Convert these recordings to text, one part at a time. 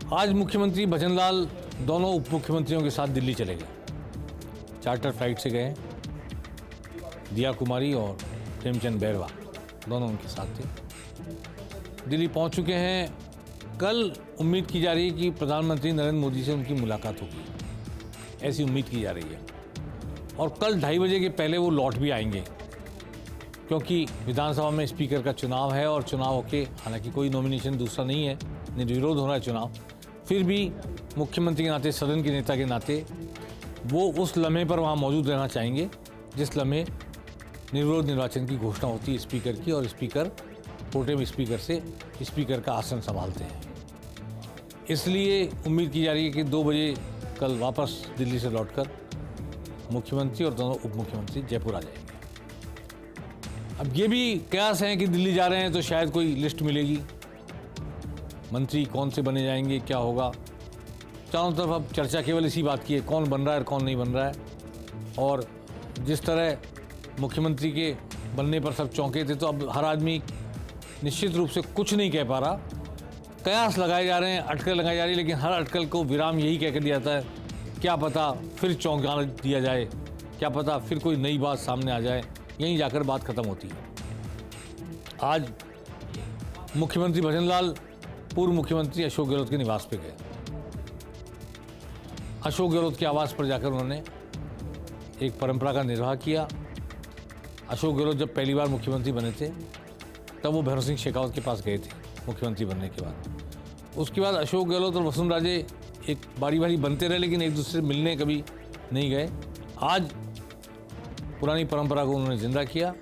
आज मुख्यमंत्री भजनलाल दोनों उप मुख्यमंत्रियों के साथ दिल्ली चले गए। चार्टर फ्लाइट से गए। दिया कुमारी और प्रेमचंद बैरवा दोनों उनके साथ थे। दिल्ली पहुंच चुके हैं। कल उम्मीद की जा रही है कि प्रधानमंत्री नरेंद्र मोदी से उनकी मुलाकात होगी, ऐसी उम्मीद की जा रही है। और कल 2:30 बजे के पहले वो लौट भी आएंगे, क्योंकि विधानसभा में स्पीकर का चुनाव है और चुनाव होके, हालांकि कोई नॉमिनेशन दूसरा नहीं है, निर्विरोध हो रहा है चुनाव, फिर भी मुख्यमंत्री के नाते, सदन के नेता के नाते वो उस लम्हे पर वहाँ मौजूद रहना चाहेंगे जिस लम्हे निर्विरोध निर्वाचन की घोषणा होती है स्पीकर की, और स्पीकर प्रोटेम स्पीकर से स्पीकर का आसन संभालते हैं। इसलिए उम्मीद की जा रही है कि 2 बजे कल वापस दिल्ली से लौटकर मुख्यमंत्री और दोनों उप मुख्यमंत्री जयपुर आ जाएंगे। अब ये भी कयास हैं कि दिल्ली जा रहे हैं तो शायद कोई लिस्ट मिलेगी, मंत्री कौन से बने जाएंगे, क्या होगा। चारों तरफ अब चर्चा केवल इसी बात की है, कौन बन रहा है और कौन नहीं बन रहा है। और जिस तरह मुख्यमंत्री के बनने पर सब चौंके थे, तो अब हर आदमी निश्चित रूप से कुछ नहीं कह पा रहा। कयास लगाए जा रहे हैं, अटकल लगाई जा रही है, लेकिन हर अटकल को विराम यही कह कर दिया जाता है, क्या पता फिर चौंका दिया जाए, क्या पता फिर कोई नई बात सामने आ जाए, यहीं जाकर बात खत्म होती है। आज मुख्यमंत्री भजनलाल पूर्व मुख्यमंत्री अशोक गहलोत के निवास पे गए। अशोक गहलोत के आवास पर जाकर उन्होंने एक परंपरा का निर्वाह किया। अशोक गहलोत जब पहली बार मुख्यमंत्री बने थे तब वो भैरव सिंह शेखावत के पास गए थे मुख्यमंत्री बनने के बाद। उसके बाद अशोक गहलोत और वसुंधरा राजे एक बारी बारी बनते रहे, लेकिन एक दूसरे से मिलने कभी नहीं गए। आज पुरानी परंपरा को उन्होंने जिंदा किया।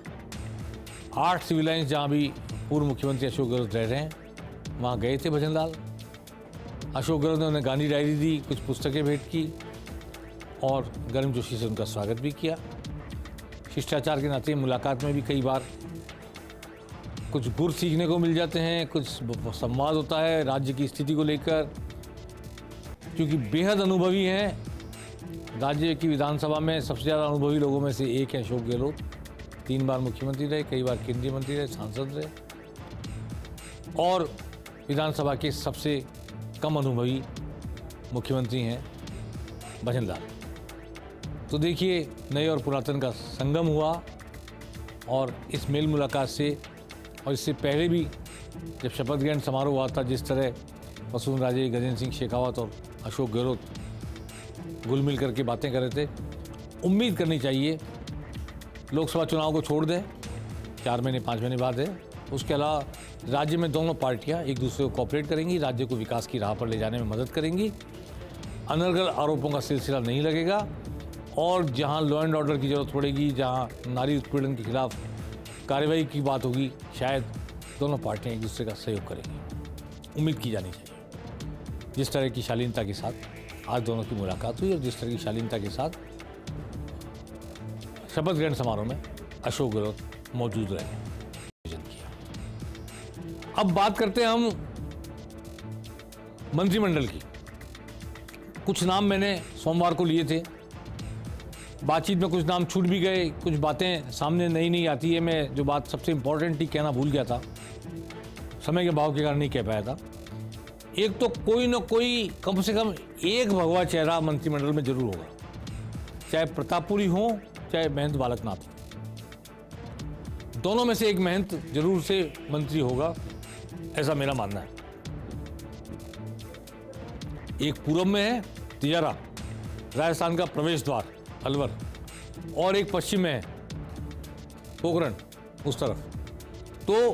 8 सिविल लाइन्स जहाँ भी पूर्व मुख्यमंत्री अशोक गहलोत रह रहे हैं, वहाँ गए थे भजनलाल। अशोक गहलोत ने उन्हें गांधी डायरी दी, कुछ पुस्तकें भेंट की और गर्मजोशी से उनका स्वागत भी किया। शिष्टाचार के नाते मुलाकात में भी कई बार कुछ गुर सीखने को मिल जाते हैं, कुछ संवाद होता है राज्य की स्थिति को लेकर। क्योंकि बेहद अनुभवी हैं, राज्य की विधानसभा में सबसे ज़्यादा अनुभवी लोगों में से एक है अशोक गहलोत। 3 बार मुख्यमंत्री रहे, कई बार केंद्रीय मंत्री रहे, सांसद रहे, और विधानसभा के सबसे कम अनुभवी मुख्यमंत्री हैं भजनलाल। तो देखिए, नए और पुरातन का संगम हुआ, और इस मेल मुलाकात से, और इससे पहले भी जब शपथ ग्रहण समारोह हुआ था, जिस तरह वसुंधरा राजे, गजेंद्र सिंह शेखावत और अशोक गहलोत घुल मिल करके बातें कर रहे थे, उम्मीद करनी चाहिए लोकसभा चुनाव को छोड़ दें, 4 महीने 5 महीने बाद है। उसके अलावा राज्य में दोनों पार्टियां एक दूसरे को कोऑपरेट करेंगी, राज्य को विकास की राह पर ले जाने में मदद करेंगी, अनर्गल आरोपों का सिलसिला नहीं लगेगा, और जहां लॉ एंड ऑर्डर की जरूरत पड़ेगी, जहां नारी उत्पीड़न के खिलाफ कार्रवाई की बात होगी, शायद दोनों पार्टियां एक दूसरे का सहयोग करेंगी। उम्मीद की जानी चाहिए। जिस तरह की शालीनता के साथ आज दोनों की मुलाकात हुई और जिस तरह की शालीनता के साथ शपथ ग्रहण समारोह में अशोक गहलोत मौजूद रहे, अब बात करते हैं हम मंत्रिमंडल की। कुछ नाम मैंने सोमवार को लिए थे, बातचीत में कुछ नाम छूट भी गए, कुछ बातें सामने नहीं आती है। मैं जो बात सबसे इम्पोर्टेंट थी कहना भूल गया था, समय के अभाव के कारण नहीं कह पाया था। एक तो कोई न कोई, कम से कम एक भगवा चेहरा मंत्रिमंडल में जरूर होगा, चाहे प्रतापपुरी हो चाहे महंत बालकनाथ हो, दोनों में से एक महंत जरूर से मंत्री होगा, ऐसा मेरा मानना है। एक पूर्व में है तिजारा, राजस्थान का प्रवेश द्वार अलवर, और एक पश्चिम में है पोखरण, उस तरफ। तो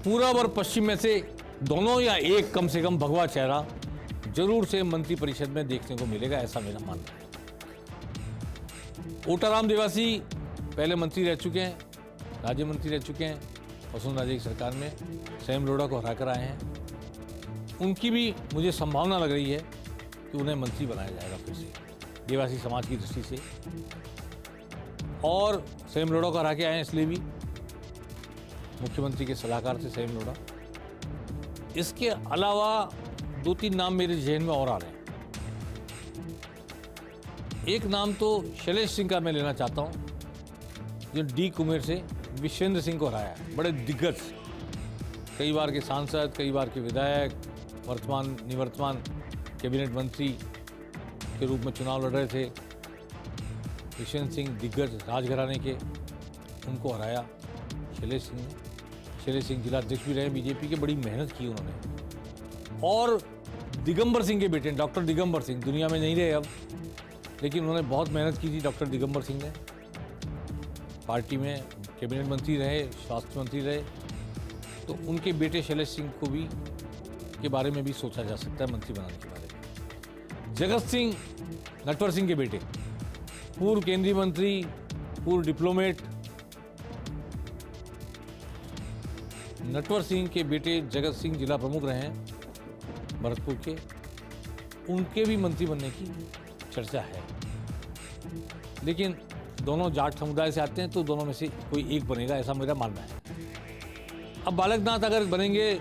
पूरब और पश्चिम में से दोनों या एक कम से कम भगवा चेहरा जरूर से मंत्री परिषद में देखने को मिलेगा, ऐसा मेरा मानना है। ओटाराम देवासी पहले मंत्री रह चुके हैं, राज्य मंत्री रह चुके हैं वसुंधरा राजे की सरकार में, सैम लोढ़ा को हराकर आए हैं। उनकी भी मुझे संभावना लग रही है कि उन्हें मंत्री बनाया जाएगा फिर से, देवासी समाज की दृष्टि से। और सैम लोढ़ा को हरा के आए हैं, इसलिए भी मुख्यमंत्री के सलाहकार थे सैम लोढ़ा। इसके अलावा 2-3 नाम मेरे जहन में और आ रहे हैं। एक नाम तो शैलेश सिंह का मैं लेना चाहता हूं, जो डी कुमेर से विश्वेंद्र सिंह को हराया है। बड़े दिग्गज, कई बार के सांसद, कई बार के विधायक, वर्तमान निवर्तमान कैबिनेट मंत्री के रूप में चुनाव लड़ रहे थे, यशवंत सिंह दिग्गज राजघराने के, उनको हराया शैलेश सिंह ने। शैलेश सिंह जिला अध्यक्ष भी रहे बीजेपी के, बड़ी मेहनत की उन्होंने। और दिगंबर सिंह के बेटे डॉक्टर दिगंबर सिंह दुनिया में नहीं रहे अब, लेकिन उन्होंने बहुत मेहनत की थी। डॉक्टर दिगंबर सिंह ने पार्टी में कैबिनेट मंत्री रहे, स्वास्थ्य मंत्री रहे, तो उनके बेटे शैलेश सिंह को भी के बारे में भी सोचा जा सकता है मंत्री बनाने के बारे में। जगत सिंह नटवर सिंह के बेटे, पूर्व केंद्रीय मंत्री, पूर्व डिप्लोमेट, नटवर सिंह के बेटे जगत सिंह जिला प्रमुख रहे हैं भरतपुर के, उनके भी मंत्री बनने की चर्चा है। लेकिन दोनों जाट समुदाय से आते हैं, तो दोनों में से कोई एक बनेगा, ऐसा मेरा मानना है। अब बालकनाथ अगर बनेंगे,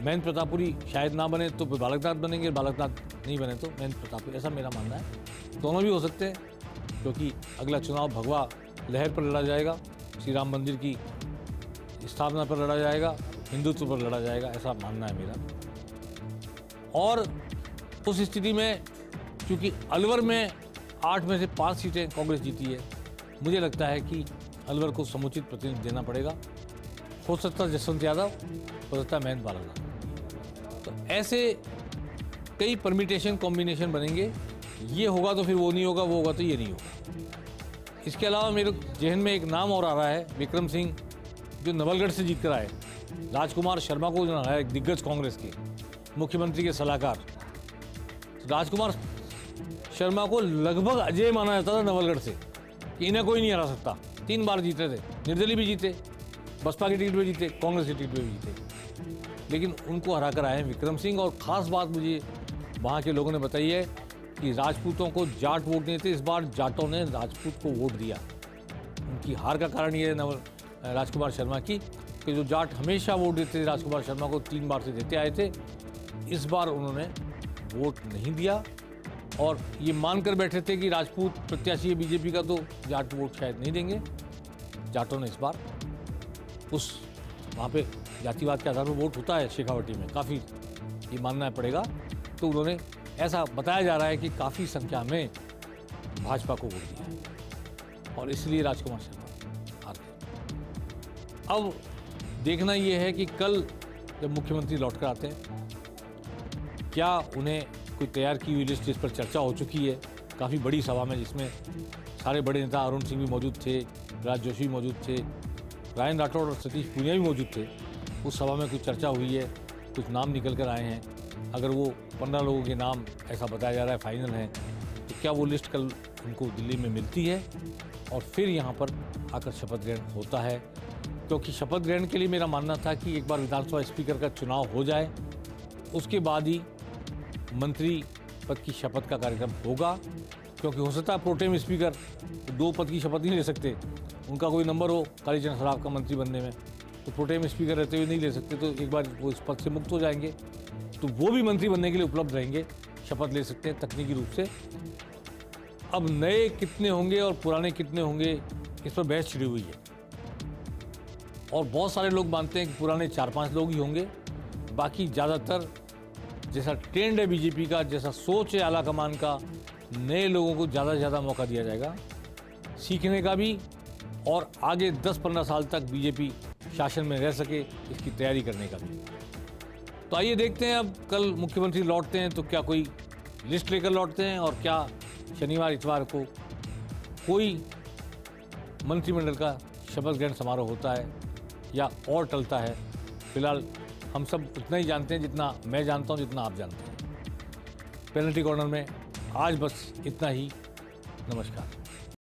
महेंद्र प्रतापपुरी शायद ना बने तो फिर बालकनाथ बनेंगे, बालकनाथ नहीं बने तो महेंद्र प्रतापपुरी, ऐसा मेरा मानना है। दोनों भी हो सकते हैं, क्योंकि अगला चुनाव भगवा लहर पर लड़ा जाएगा, श्री राम मंदिर की स्थापना पर लड़ा जाएगा, हिंदुत्व पर लड़ा जाएगा, ऐसा मानना है मेरा। और उस स्थिति में क्योंकि अलवर में 8 में से 5 सीटें कांग्रेस जीती है, मुझे लगता है कि अलवर को समुचित प्रतिनिधित्व देना पड़ेगा। हो सकता है जसवंत यादव, हो सकता है महेंद्र बालकनाथ। तो ऐसे कई परमिटेशन कॉम्बिनेशन बनेंगे, ये होगा तो फिर वो नहीं होगा, वो होगा तो ये नहीं होगा। इसके अलावा मेरे जहन में एक नाम और आ रहा है, विक्रम सिंह, जो नवलगढ़ से जीत कर आए। राजकुमार शर्मा को जो है, दिग्गज कांग्रेस के मुख्यमंत्री के सलाहकार, राजकुमार शर्मा को लगभग अजय माना जाता था नवलगढ़ से, कि इन्हें कोई नहीं हरा सकता। 3 बार जीते थे, निर्दलीय भी जीते, बसपा की टिकट पे जीते, कांग्रेस की टिकट पे भी जीते, लेकिन उनको हरा कर आए हैं विक्रम सिंह। और ख़ास बात मुझे वहाँ के लोगों ने बताई है कि राजपूतों को जाट वोट नहीं थे, इस बार जाटों ने राजपूत को वोट दिया। उनकी हार का कारण ये है राजकुमार शर्मा की, कि जो जाट हमेशा वोट देते थे राजकुमार शर्मा को, 3 बार से देते आए थे, इस बार उन्होंने वोट नहीं दिया और ये मानकर बैठे थे कि राजपूत प्रत्याशी है बीजेपी का, तो जाट वोट शायद नहीं देंगे। जाटों ने इस बार उस वहाँ पे जातिवाद के आधार पर वोट होता है शेखावटी में, काफ़ी ये मानना पड़ेगा, तो उन्होंने ऐसा बताया जा रहा है कि काफ़ी संख्या में भाजपा को वोट दिया है और इसलिए राजकुमार शर्मा हार गए। अब देखना ये है कि कल जब मुख्यमंत्री लौट कर आते हैं, क्या उन्हें कोई तैयार की हुई लिस्ट जिस पर चर्चा हो चुकी है काफ़ी बड़ी सभा में, जिसमें सारे बड़े नेता अरुण सिंह भी मौजूद थे, राज जोशी भी मौजूद थे, रायन राठौड़ और सतीश पूनिया भी मौजूद थे, उस सभा में कुछ चर्चा हुई है, कुछ नाम निकल कर आए हैं। अगर वो 15 लोगों के नाम ऐसा बताया जा रहा है फाइनल हैं, तो क्या वो लिस्ट कल उनको दिल्ली में मिलती है और फिर यहाँ पर आकर शपथ ग्रहण होता है? क्योंकि शपथ ग्रहण के लिए मेरा मानना था कि एक बार विधानसभा स्पीकर का चुनाव हो जाए, उसके बाद ही मंत्री पद की शपथ का कार्यक्रम होगा। क्योंकि हो सकता है प्रोटेम स्पीकर 2 पद की शपथ नहीं ले सकते, उनका कोई नंबर हो कालीचरण सराफ का मंत्री बनने में, तो प्रोटेम स्पीकर रहते हुए नहीं ले सकते, तो एक बार वो इस पद से मुक्त हो जाएंगे, तो वो भी मंत्री बनने के लिए उपलब्ध रहेंगे, शपथ ले सकते हैं तकनीकी रूप से। अब नए कितने होंगे और पुराने कितने होंगे, इस पर बहस छिड़ी हुई है और बहुत सारे लोग मानते हैं कि पुराने 4-5 लोग ही होंगे, बाकी ज़्यादातर जैसा ट्रेंड है बीजेपी का, जैसा सोच है आला कमान का, नए लोगों को ज़्यादा से ज़्यादा मौका दिया जाएगा सीखने का भी, और आगे 10-15 साल तक बीजेपी शासन में रह सके इसकी तैयारी करने का भी। तो आइए देखते हैं, अब कल मुख्यमंत्री लौटते हैं तो क्या कोई लिस्ट लेकर लौटते हैं, और क्या शनिवार इतवार को कोई मंत्रिमंडल का शपथ ग्रहण समारोह होता है या और टलता है। फिलहाल हम सब उतना ही जानते हैं जितना मैं जानता हूं, जितना आप जानते हैं। पेनल्टी कॉर्नर में आज बस इतना ही। नमस्कार।